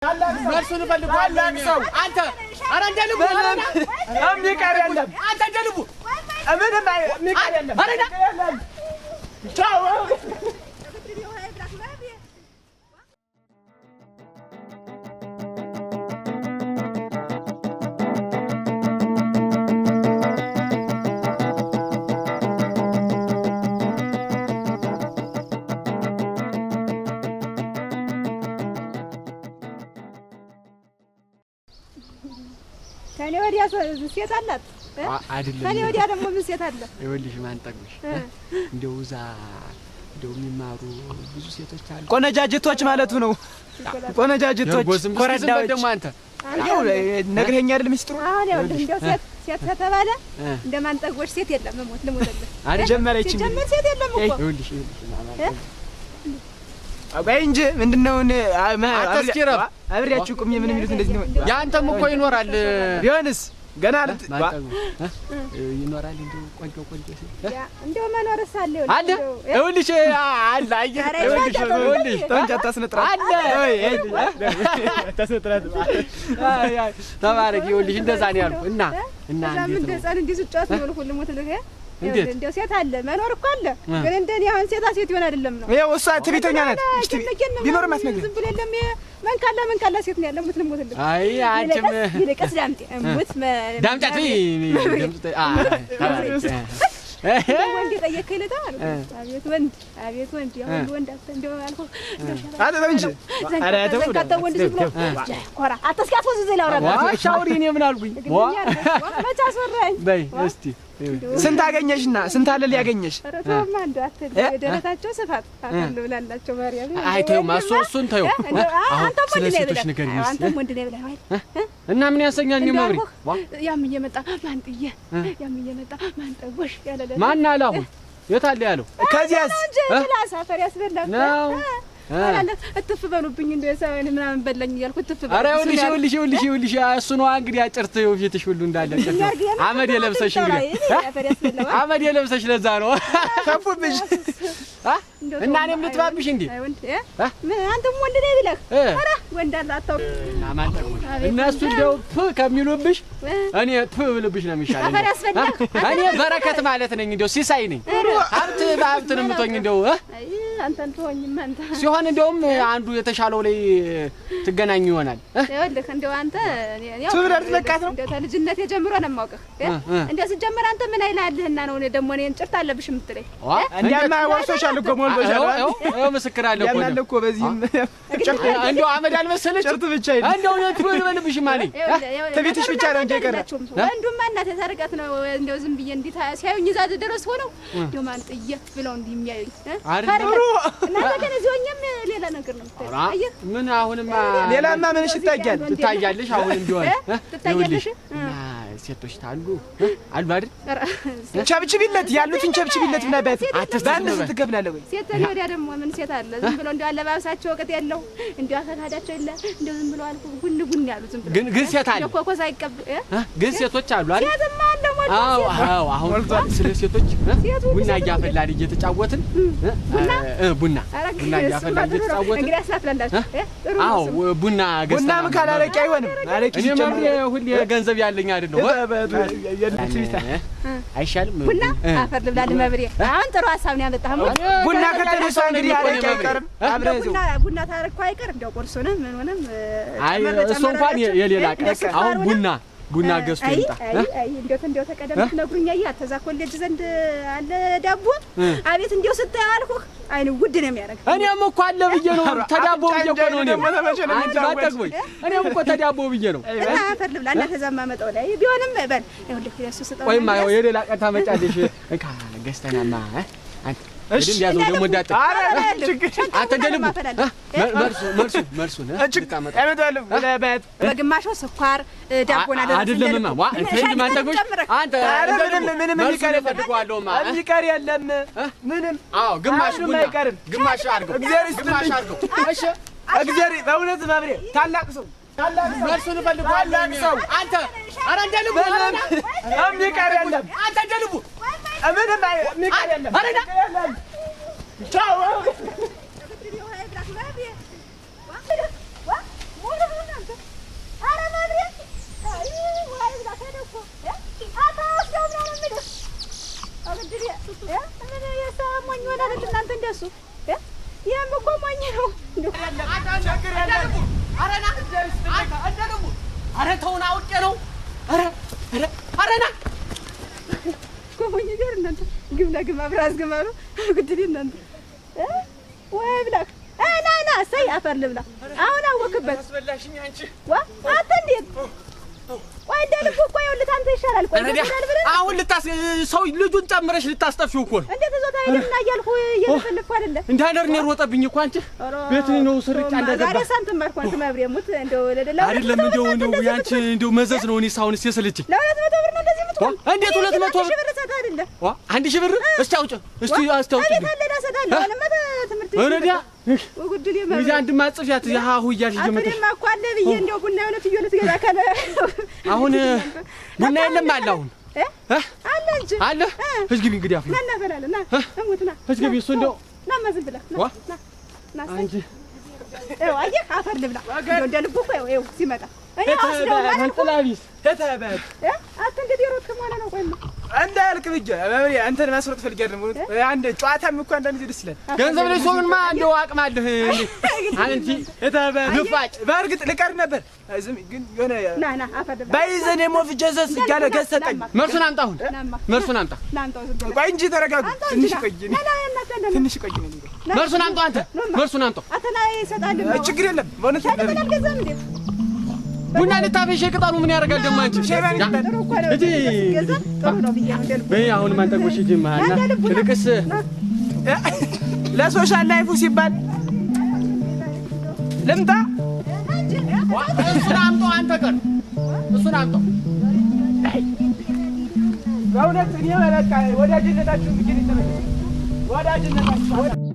መልሱን ፈልጉ። ሰው አንተ ኧረ እንደልቡ የሚቀር የለም። አንተ እንደልቡ ምንም የሚቀር የለም። ቻው ከኔ ወዲያ ሴት አላት አይደለም። ከኔ ወዲያ ደግሞ ምን ሴት አለ? ይኸውልሽ ማን ጠግብሽ እንደው እዛ እንደው የሚማሩ ብዙ ሴቶች አሉ። ቆነጃጅቶች ማለቱ ነው። ቆነጃጅቶች ኮረዳዎች ደግሞ አንተ ያው ነግረኛ አይደል ሚስጥሩ? አሁን ያው እንደው ሴት ከተባለ እንደማን ጠግቦሽ ሴት የለም። ሞት ልሞትልህ አይደል? ጀመረች ጀመር ሴት የለም እኮ ይኸውልሽ አባይ እንጂ ምንድነው አታስኪራብ አብሬያችሁ ቁም። ምን የሚሉት እንደዚህ ነው። ያንተም እኮ ይኖራል ቢሆንስ ገና ይኖራል። እንደው ቆንጆ እንደው መኖርስ አለ አለ። ይኸውልሽ አለ ይኸውልሽ ተንጫ ታስነጥራ አለ ታስነጥራት ተባረክ። ይኸውልሽ እንደዛ ነው ያልኩ እና ምን ደጻን እንዲዝጫት ነው ሁሉ ሞት ልገ እንደው ሴት አለ መኖር እኮ አለ። ግን እንደኔ አሁን ሴት ይሆን አይደለም ነው። ይኸው እሷ ትቢተኛ ናት። እስቲ ቢኖር ማስነገር ዝም ብሎ የለም። ምን ካላ ሴት ነው ያለው። ሙትልሙትልህ አይ አንቺም ይልቀስ ዳምጤ ሙት ዳምጫት ወንድ ጠየቀኝ ለታ አቤት ወንድ ያው ወንድ እንደው አልኩ አለ እንጂ አረ ተው ወንድ ዝም ብሎ ኮራ አትስካፈው እዚህ ላውራ ሻውሪ እኔ ምን አልኩኝ መቻ አስወራኝ በይ እስቲ ስንት አገኘሽና ስንት አለል ያገኘሽ? ረተውማ እንደው አትል ደረታቸው ስፋት አፈል ብላላቸው ማርያም አይ ተይው እሱን ተይው። አንተ ወንድ ነህ ብለህ ነገር አንተ ወንድ ነህ ብለህ እና ምን ያሰኛል? ነው መብሪ ያም እየመጣ ማን ጥዬ ያም እየመጣ ማን ጠወሽ ያለለ ማን አለ አሁን የት አለ ያለው? ከዚያስ ክላስ አፈር ያስበላል ነው አላለ እትፍ በሉብኝ እንደው ሳይሆን ምናምን በለኝ እያልኩ እትፍ በሉ። ኧረ ይኸውልሽ እሱ ነው እንግዲህ አጭርተው ፊትሽ ሁሉ እንዳለ አመድ የለብሰሽ እንግዲህ አመድ የለብሰሽ ለዛ ነው ከፉብሽ እና እኔም ልትባብሽ እንዴ? አንተም ወንድ ነህ ብለህ ኧረ ወንድ አለ አታውቅ እና ማን ጠቅሞሽ እነሱ እንደው ከሚሉብሽ እኔ ብልብሽ ነው የሚሻለው። እኔ በረከት ማለት ነኝ እንደው ሲሳይ ነኝ። ሀብት ነው የምትሆኝ እንደው አንተን ተወኝማ አንተ ሲሆን እንደውም አንዱ የተሻለው ላይ ትገናኙ ይሆናል። ይኸውልህ እንደው አንተ ያው ትብረት ለቃት ነው እንደው ከልጅነት የጀምሮ ነው የማውቅህ። እንደው ሲጀምር አንተ ምን አይልሃልና ነው ደግሞ እኔን ጭርት አለብሽ የምትለኝ? እንዲያማ ወርሶሻል እኮ ሞልቶሻል። አዎ ምስክር አለ እኮ ያማለ እኮ በዚህም እንደው አመድ አልመሰለች ጭርት ብቻ አይደል እንደው ልበልብሽ ማለኝ ትቢትሽ ብቻ ነው እንጂ ይቀር ወንዱማ እናቴ ታርጋት ነው እንደው ዝም ብዬ እንዲህ ሲያዩኝ እዛ ድረስ ሆነው እንደው ማን ጥየት ብለው እንዲህ የሚያዩኝ አይደል እናንተ ግን እዚህኛም ሌላ ነገር ነው የምታየው። ምን አሁንማ ሌላማ ምንሽ ትታያለሽ አሁንም ቢሆን ትታያለሽ እና ሴቶች ታሉ አይደል ቸብችቢለት ያሉትን ቸብችቢለት ምናባት አትስታንስ ትገብላለህ ወይ? ሴት ወዲያ ደግሞ ምን ሴት አለ ዝም ብሎ እንደው አለባበሳቸው ወቅት ያለው እንደው አፈታዳቸው የለ እንደው ዝም ብሎ አልኩ ጉን ያሉ ዝም ብሎ ግን ሴት አለ ኮኮስ አይቀብ ግን ሴቶች አሉ አይደል? ሴትማ አለ ሞልቶ አዎ አሁን ስለ ሴቶች ቡና እያፈላን እየተጫወትን ቡና እያፈላን እየተጫወትን እንግዲህ አስላፍላላችሁ አዎ ቡና ቡናም ካላረቂ አይሆንም። አረቂ ሲጀምር ሁሌ ገንዘብ ያለኝ አይደል? አይሻልም ቡና አፈር ልብላል መብሬ አሁን ጥሩ ሀሳብ ነው ያመጣኸው። ቡና ከተነሳ እንግዲህ አረቂ አይቀርም። ቡና ታረኩ አይቀር እንደው ቆርሶንም ምን ሆነም አይ እሱ እንኳን የሌላ ቀስ አሁን ቡና ገዝቶ ይምጣ። እንደው ተቀደም ትነግሩኛ ተዛ ኮሌጅ ዘንድ አለ ዳቦ አቤት እንደው ስታየው አልኩህ አይን ውድ ነው የሚያደርግ። እኔም እኮ አለ ብዬ ነው ተዳቦ ብዬ እኮ ነው እኔም እኮ ተዳቦ ብዬ ነው እና አፈር ልብላ እና ተዛማ መጣው ላይ ቢሆንም በል ይኸውልህ እሱ ስጠው ቆይማ የሌላ ቀን ታመጫለሽ እንካ ገዝተናማ አንተ እሺ ያዘው ደግሞ እንዳጠ አንተ ደልቡ መልሱ ታመጣ አመጣለሁ ለበት በግማሹ ስኳር ዳቦና አይደለም ዋ እንዴ ማንተጎሽ አንተ ምንም የሚቀር የለም ምንም አዎ ግማሽ ቡና አይቀርም ግማሽ አድርገው ግማሽ አድርገው እሺ እግዚአብሔር በእውነት ማብሬ ታላቅ ሰው መልሱን ፈልጓለሁ ሰው አንተ ኧረ እንደልቡ የሚቀር የለም አንተ እንደልቡ ምንም የሚቀር የለም ኧረ ቻው እሱ ይሄም እኮ ሞኝ ነው እንደው ኧረ ተውን አውቄ ነው ኧረ ና ሞኝ ጋር እናንተ ግብና ግማ ብራስ ግማ ነው ግድል እናንተ ወይ ብላክ ና እሰይ አፈር ልብላ አሁን አወክበት አስበላሽኝ አንቺ ዋ አንተ እንዴት ቆይ እንደልኩ እኮ ይኸውልህ አንተ ይሻላል ቆይ አሁን ሰው ልጁን ጨምረሽ ልታስጠፊው እኮ ነው እንዴት እዞታ ሄድና እያልኩ እየተፈለኩ አይደለ እንዳነር ነው የሮጠብኝ እኮ አንቺ ቤት ነው ስርጫ እንደገባ ዛሬ ሳንት ማርኩ አንተ ማብሪያ ሙት እንደው ለደላ አይደለም እንደው ያንቺ እንደው መዘዝ ነው እኔ ሳውንስ የሰለችኝ ለ200 ብር ነው እንደዚህ የምትቆም እንዴት 200 ብር ሰጣ አይደለ ዋ 1000 ብር እስቲ አውጭ አቤት አለ ዳሰታለሁ አለማ ትምህርት ወረዲያ ወጉድል የማ ልጅ አንድ ማጽፊያት ያሁ እያልሽ ጀመረሽ አጥማ እኮ አለ ብዬ እንደው ቡና የሆነ ፍየል ልትገዛ ካለ አሁን ቡና የለም አለ አሁን አለ እንጂ አለ ህዝግቢ እንግዲህ አፍ ና በላልና እሙትና ህዝግቢ እሱ እንደው ና ማዝም ብላ ና አንቺ አየህ አፈር ልብላ እንደ ልቡ እኮ ይኸው ሲመጣ እኔ አስደው ማለት ጥላቢስ ተተበት አንተ እንግዲህ ሮጥ ከማለ ነው ቆይ እንዳልክ ብቻ አንተን ማስሮጥ ፈልጋለሁ አንድ ጨዋታም እኮ አንዳንዴ ደስ ይላል ገንዘብ ላይ ሶምንማ እንደው አቅማለህ አንቺ ተተበት ልፋጭ በእርግጥ ልቀር ነበር ዝም ግን የሆነ ና አፈር ልብላ ባይዘኔ ሞፍጀሰስ ያለ ገሰጠኝ መርሱን አምጣ አሁን መርሱን አምጣ ቆይ እንጂ ተረጋጉ ትንሽ ቆይ መርሱን አምጣ አንተ መርሱን አምጣ አተና ይሰጣል ችግር የለም በእውነት አልገዛም እንዴ ቡና ልታፈሽ ቅጣሉ ምን ያደርጋል ደግሞ አንቺ እጂ አሁን ማንጠቆሽ እጂ ማና ልቅስ ለሶሻል ላይፉ ሲባል ልምጣ እሱን አምጣው አንተ ቀር እሱን አምጣው በእውነት እኔ በቃ ወዳጅነታችሁ እንግዲህ ተመለስ ወዳጅነታችሁ